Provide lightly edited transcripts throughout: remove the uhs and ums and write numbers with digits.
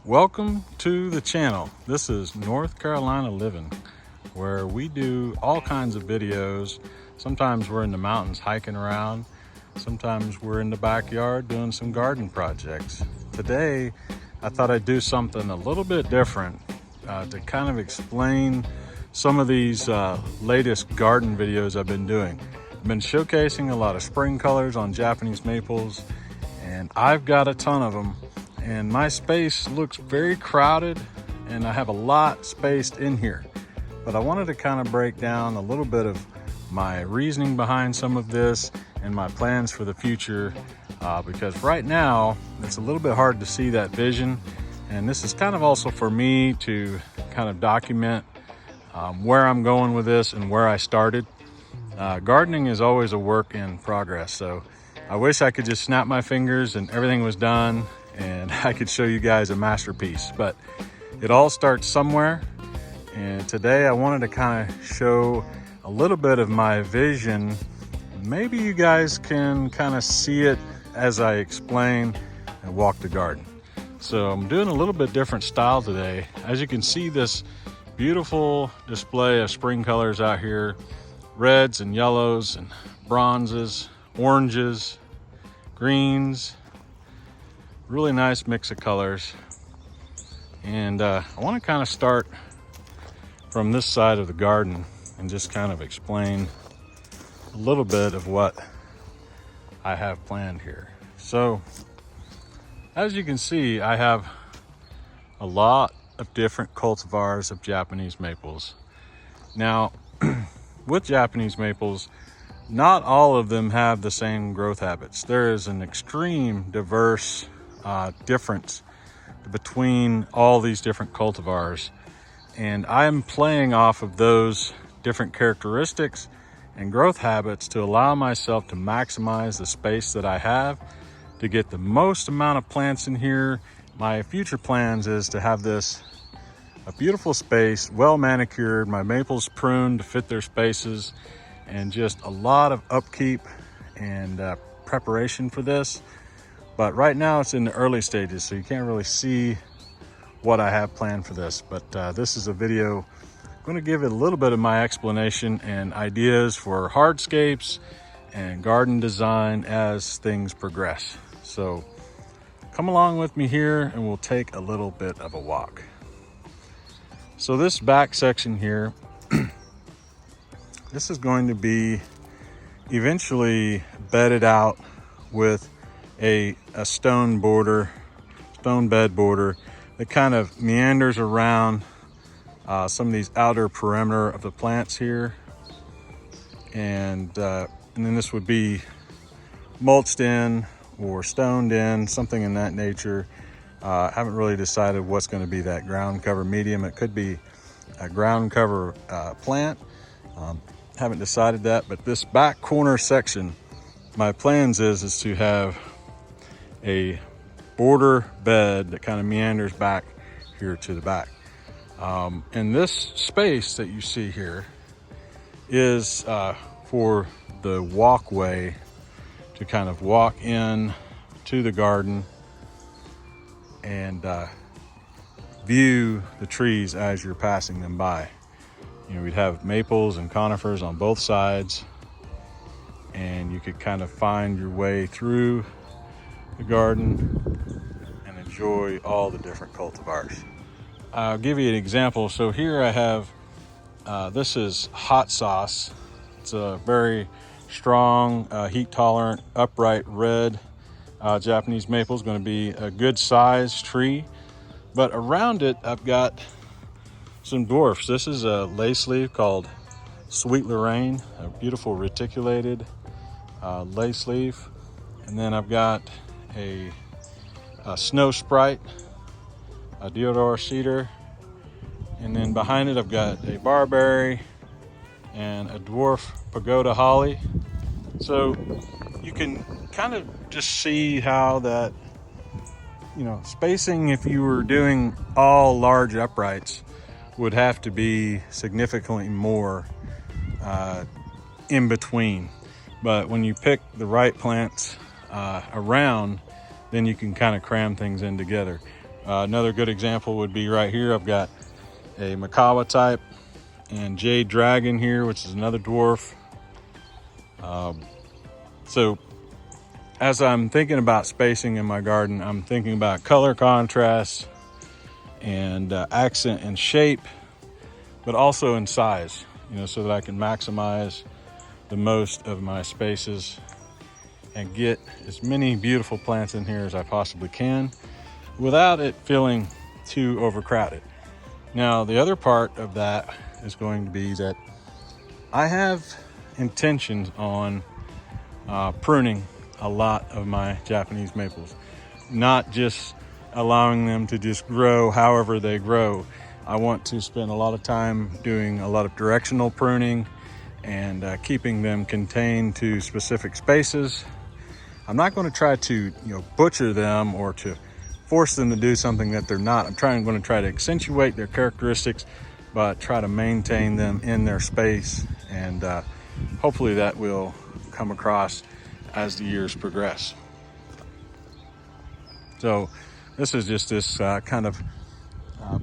Welcome to the channel. This is North Carolina Living, where we do all kinds of videos. Sometimes we're in the mountains hiking around. Sometimes we're in the backyard doing some garden projects. Today, I thought I'd do something a little bit different to kind of explain some of these latest garden videos I've been doing. I've been showcasing a lot of spring colors on Japanese maples, and I've got a ton of them. And my space looks very crowded and I have a lot spaced in here. But I wanted to kind of break down a little bit of my reasoning behind some of this and my plans for the future, because right now it's a little bit hard to see that vision. And this is kind of also for me to kind of document where I'm going with this and where I started. Gardening is always a work in progress. So I wish I could just snap my fingers and everything was done and I could show you guys a masterpiece, but it all starts somewhere. And today I wanted to kind of show a little bit of my vision. Maybe you guys can kind of see it as I explain and walk the garden. So I'm doing a little bit different style today. As you can see, this beautiful display of spring colors out here, reds and yellows and bronzes, oranges, greens, really nice mix of colors. And I want to kind of start from this side of the garden and just kind of explain a little bit of what I have planned here. So as you can see, I have a lot of different cultivars of Japanese maples. Now with Japanese maples, not all of them have the same growth habits. There is an extreme diverse difference between all these different cultivars, and I'm playing off of those different characteristics and growth habits to allow myself to maximize the space that I have to get the most amount of plants in here. My future plans is to have this a beautiful space, well manicured, my maples pruned to fit their spaces, and just a lot of upkeep and preparation for this. But right now it's in the early stages, so you can't really see what I have planned for this. But this is a video I'm going to give it a little bit of my explanation and ideas for hardscapes and garden design as things progress. So come along with me here and we'll take a little bit of a walk. So this back section here, this is going to be eventually bedded out with a stone bed border that kind of meanders around some of these outer perimeter of the plants here. And then this would be mulched in or stoned in, something in that nature. I haven't really decided what's going to be that ground cover medium. It could be a ground cover plant. Haven't decided that, but this back corner section, my plans is to have a border bed that kind of meanders back here to the back. And this space that you see here is for the walkway to kind of walk in to the garden and view the trees as you're passing them by. You know, we'd have maples and conifers on both sides, and you could kind of find your way through the garden and enjoy all the different cultivars. I'll give you an example. So here I have, this is hot sauce. It's a very strong, heat tolerant, upright red Japanese maple. Is going to be a good sized tree, but around it I've got some dwarfs. This is a lace leaf called Sweet Lorraine, a beautiful reticulated lace leaf. And then I've got a snow sprite, a deodar cedar, and then behind it I've got a barberry and a dwarf pagoda holly. So you can kind of just see how that, you know, spacing, if you were doing all large uprights, would have to be significantly more in between. But when you pick the right plants around, then you can kind of cram things in together. Another good example would be right here. I've got a Makawa type and Jade Dragon here, which is another dwarf. So as I'm thinking about spacing in my garden, I'm thinking about color contrast and accent and shape, but also in size, so that I can maximize the most of my spaces and get as many beautiful plants in here as I possibly can without it feeling too overcrowded. Now, the other part of that is going to be that I have intentions on pruning a lot of my Japanese maples, not just allowing them to just grow however they grow. I want to spend a lot of time doing a lot of directional pruning and keeping them contained to specific spaces. I'm not going to try to butcher them or to force them to do something that they're not. I'm going to try to accentuate their characteristics, but try to maintain them in their space, and hopefully that will come across as the years progress. So this is just this kind of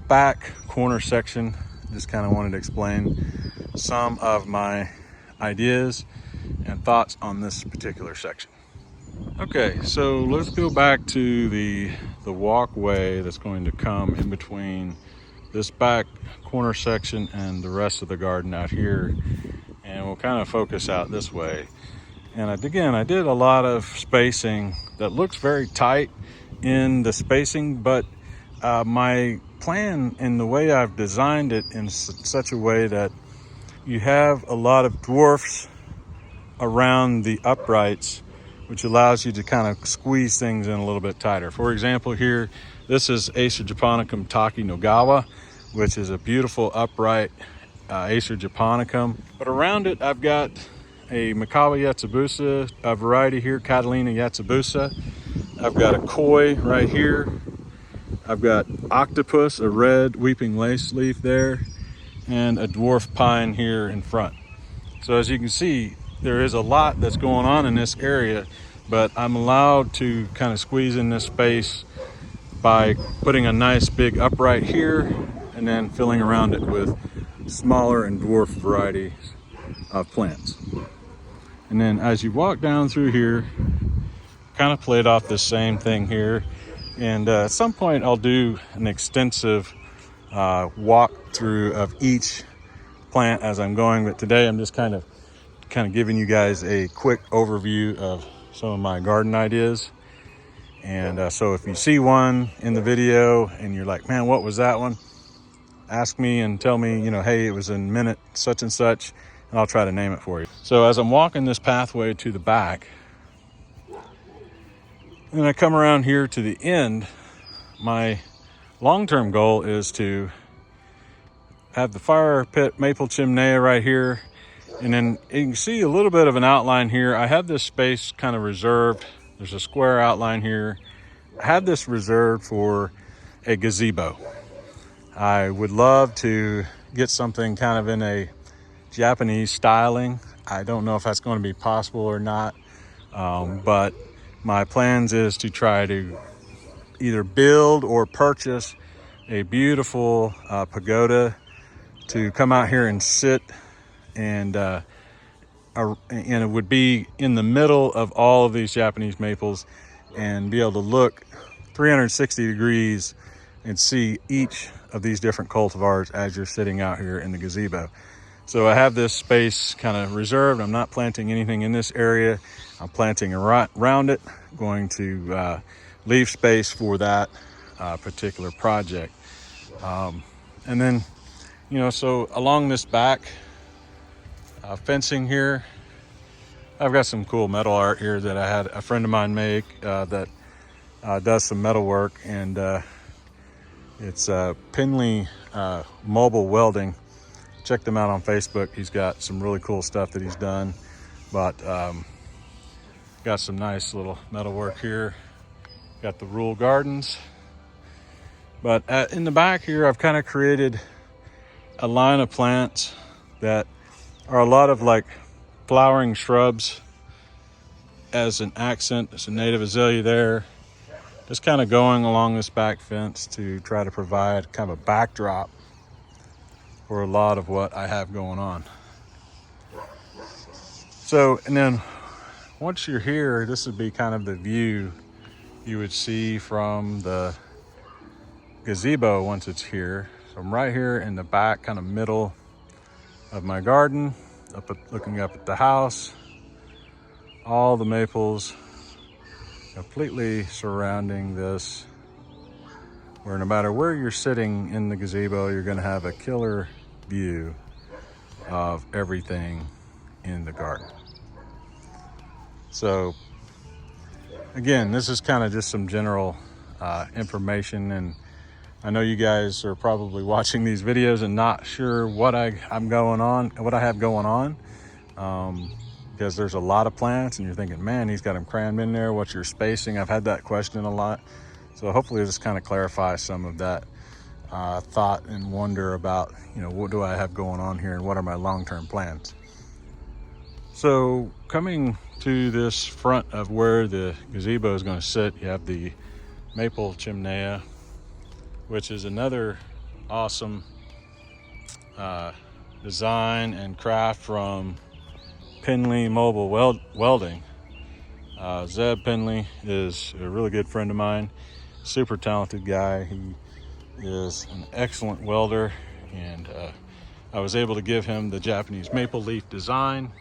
back corner section. Just kind of wanted to explain some of my ideas and thoughts on this particular section. Okay, so let's go back to the walkway that's going to come in between this back corner section and the rest of the garden out here, and we'll kind of focus out this way. And I did a lot of spacing that looks very tight in the spacing, but my plan and the way I've designed it in such a way that you have a lot of dwarfs around the uprights, which allows you to kind of squeeze things in a little bit tighter. For example, here, this is Acer japonicum Taki no Gawa, which is a beautiful upright Acer japonicum. But around it, I've got a Makawa Yatsubusa, a variety here, Catalina Yatsubusa. I've got a koi right here. I've got octopus, a red weeping lace leaf there, and a dwarf pine here in front. So as you can see, there is a lot that's going on in this area, but I'm allowed to kind of squeeze in this space by putting a nice big upright here and then filling around it with smaller and dwarf varieties of plants. And then as you walk down through here, kind of played off the same thing here. And at some point I'll do an extensive walkthrough of each plant as I'm going. But today I'm just kind of giving you guys a quick overview of some of my garden ideas. And so if you see one in the video and you're like, man, what was that one? Ask me and tell me, hey, it was in minute such and such, and I'll try to name it for you. So as I'm walking this pathway to the back, and I come around here to the end, my long-term goal is to have the fire pit maple chimnea right here. And then you can see a little bit of an outline here. I have this space kind of reserved. There's a square outline here. I have this reserved for a gazebo. I would love to get something kind of in a Japanese styling. I don't know if that's going to be possible or not, but my plans is to try to either build or purchase a beautiful pagoda to come out here and sit, and it would be in the middle of all of these Japanese maples and be able to look 360 degrees and see each of these different cultivars as you're sitting out here in the gazebo. So I have this space kind of reserved. I'm not planting anything in this area. I'm planting around it, going to leave space for that particular project. And then, so along this back fencing here, I've got some cool metal art here that I had a friend of mine make that does some metal work, and it's Pinley Mobile Welding. Check them out on Facebook. He's got some really cool stuff that he's done, but got some nice little metal work here. Got the Rule Gardens, but in the back here, I've kind of created a line of plants that are a lot of like flowering shrubs as an accent. There's a native azalea there. just kind of going along this back fence to try to provide kind of a backdrop for a lot of what I have going on. So, and then once you're here, this would be kind of the view you would see from the gazebo once it's here. So I'm right here in the back, kind of middle of my garden, looking up at the house. All the maples completely surrounding this, where no matter where you're sitting in the gazebo, you're going to have a killer view of everything in the garden. So again, this is kind of just some general information, and I know you guys are probably watching these videos and not sure what I have going on, because there's a lot of plants and you're thinking, man, he's got them crammed in there. What's your spacing? I've had that question a lot. So hopefully this kind of clarifies some of that thought and wonder about, what do I have going on here and what are my long-term plans? So coming to this front of where the gazebo is going to sit, you have the maple chimenea, which is another awesome design and craft from Penley Mobile Welding. Zeb Penley is a really good friend of mine, super talented guy. He is an excellent welder, and I was able to give him the Japanese maple leaf design,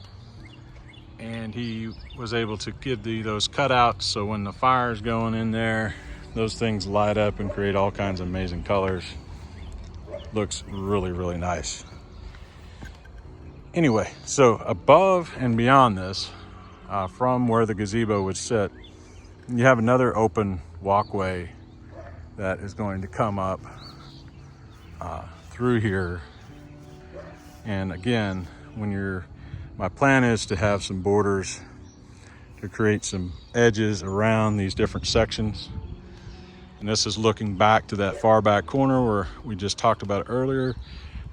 and he was able to give those cutouts so when the fire is going in there, those things light up and create all kinds of amazing colors. Looks really, really nice. Anyway, so above and beyond this, from where the gazebo would sit, you have another open walkway that is going to come up through here. And again, my plan is to have some borders to create some edges around these different sections. And this is looking back to that far back corner where we just talked about earlier.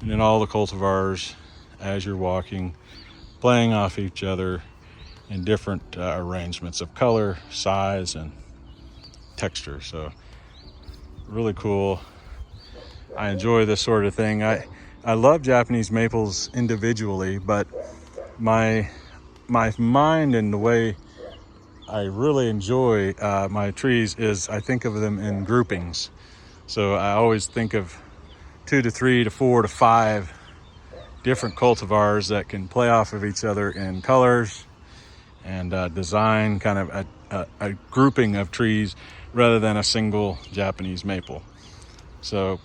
And then all the cultivars, as you're walking, playing off each other in different arrangements of color, size, and texture. So really cool. I enjoy this sort of thing. I love Japanese maples individually, but my mind and the way I really enjoy my trees is I think of them in groupings. So I always think of 2 to 3 to 4 to 5 different cultivars that can play off of each other in colors and design kind of a grouping of trees rather than a single Japanese maple. So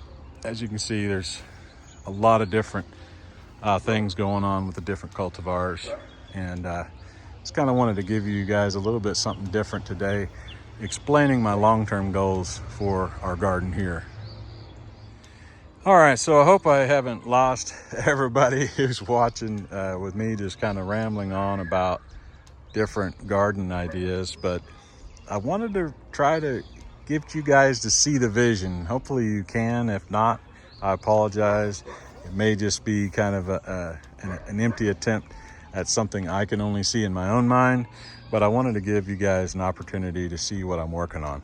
as you can see, there's a lot of different things going on with the different cultivars, and just kind of wanted to give you guys a little bit something different today, explaining my long-term goals for our garden here. All right, so I hope I haven't lost everybody who's watching with me just kind of rambling on about different garden ideas, but I wanted to try to get you guys to see the vision. Hopefully you can. If not, I apologize. It may just be kind of an empty attempt at something I can only see in my own mind, but I wanted to give you guys an opportunity to see what I'm working on.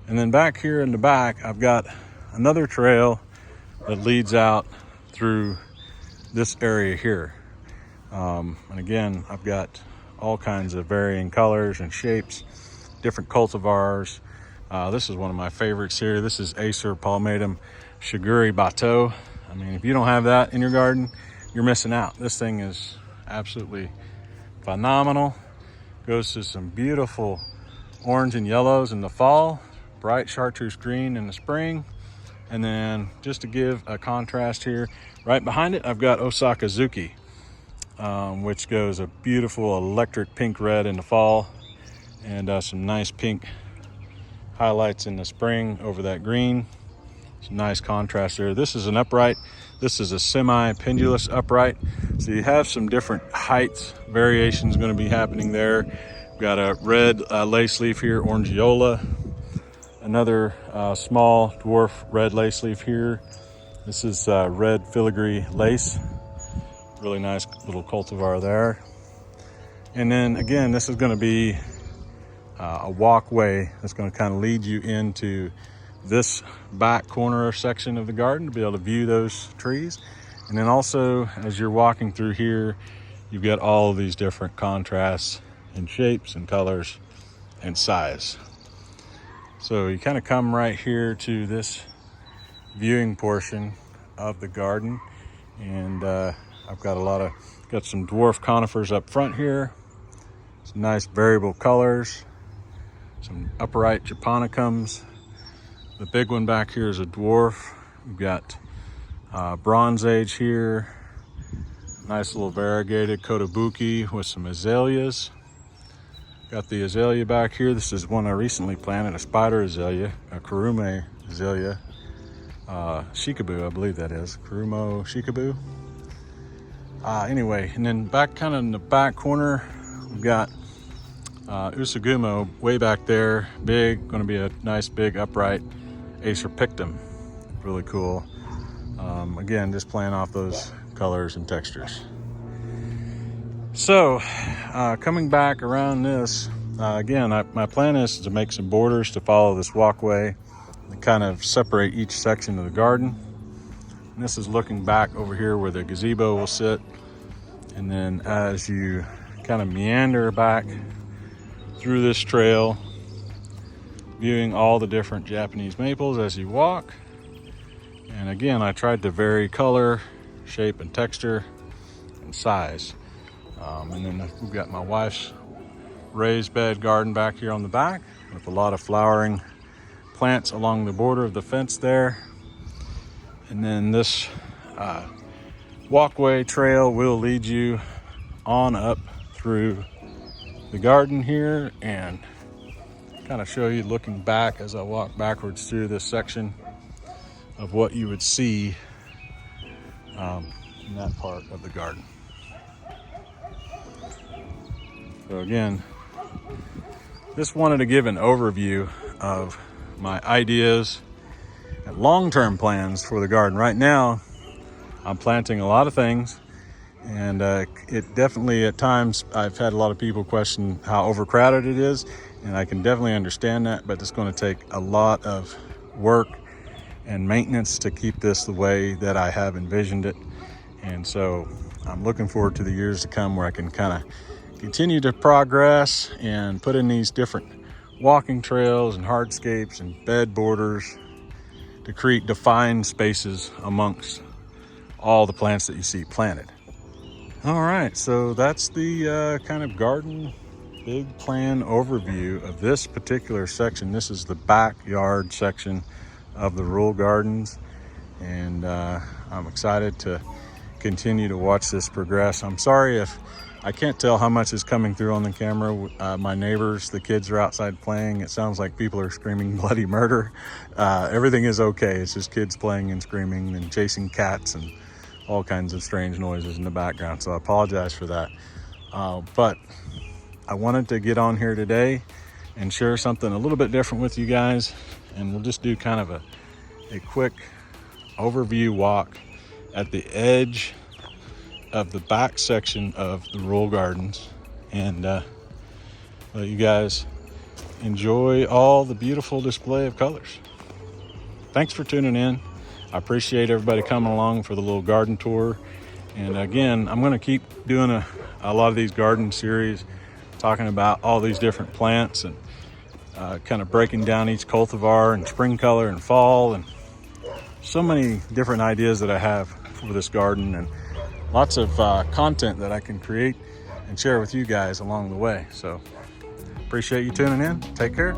And then back here in the back, I've got another trail that leads out through this area here. And again, I've got all kinds of varying colors and shapes, different cultivars. This is one of my favorites here. This is Acer palmatum Shiguri Bateau. I mean, if you don't have that in your garden, you're missing out. This thing is absolutely phenomenal. Goes to some beautiful orange and yellows in the fall, bright chartreuse green in the spring. And then just to give a contrast here, right behind it, I've got Osaka Zuki, which goes a beautiful electric pink red in the fall, and some nice pink highlights in the spring over that green. Some nice contrast there. This is an upright. This is a semi-pendulous upright. So you have some different heights variations going to be happening there. We've got a red lace leaf here, Orangeola. Another small dwarf red lace leaf here. This is red filigree lace. Really nice little cultivar there. And then again, this is going to be a walkway that's going to kind of lead you into this back corner section of the garden to be able to view those trees. And then also, as you're walking through here, you've got all of these different contrasts and shapes and colors and size. So you kind of come right here to this viewing portion of the garden, and I've got some dwarf conifers up front here, some nice variable colors, some upright japonicums. The big one back here is a dwarf. We've got Bronze Age here, nice little variegated kotobuki with some azaleas. Got the azalea back here. This is one I recently planted, a spider azalea, a Kurume azalea, shikaboo, I believe that is, Kurumo shikaboo. Anyway, and then back kind of in the back corner, we've got Usagumo way back there, big, going to be a nice big upright Acer pictum, really cool. Again, just playing off those colors and textures. So coming back around this, again, my plan is to make some borders to follow this walkway and kind of separate each section of the garden. And this is looking back over here where the gazebo will sit. And then as you kind of meander back through this trail, viewing all the different Japanese maples as you walk. And again, I tried to vary color, shape, and texture and size. And then we've got my wife's raised bed garden back here on the back with a lot of flowering plants along the border of the fence there. And then this walkway trail will lead you on up through the garden here and kind of show you, looking back as I walk backwards through this section, of what you would see in that part of the garden. So again, just wanted to give an overview of my ideas and long-term plans for the garden. Right now, I'm planting a lot of things, and it definitely, at times, I've had a lot of people question how overcrowded it is, and I can definitely understand that, but it's going to take a lot of work and maintenance to keep this the way that I have envisioned it. And so I'm looking forward to the years to come where I can kind of continue to progress and put in these different walking trails and hardscapes and bed borders to create defined spaces amongst all the plants that you see planted. All right, so that's the kind of garden big plan overview of this particular section. This is the backyard section of the Rural Gardens, and I'm excited to continue to watch this progress. I'm sorry if I can't tell how much is coming through on the camera. My neighbors, the kids are outside playing. It sounds like people are screaming bloody murder. Everything is okay. It's just kids playing and screaming and chasing cats and all kinds of strange noises in the background. So I apologize for that. But I wanted to get on here today and share something a little bit different with you guys. And we'll just do kind of a quick overview walk at the edge of the back section of the Rural Gardens, and let you guys enjoy all the beautiful display of colors. Thanks for tuning in. I appreciate everybody coming along for the little garden tour. And again, I'm going to keep doing a lot of these garden series, talking about all these different plants and kind of breaking down each cultivar and spring color and fall, and so many different ideas that I have for this garden, and lots of content that I can create and share with you guys along the way. So appreciate you tuning in. Take care.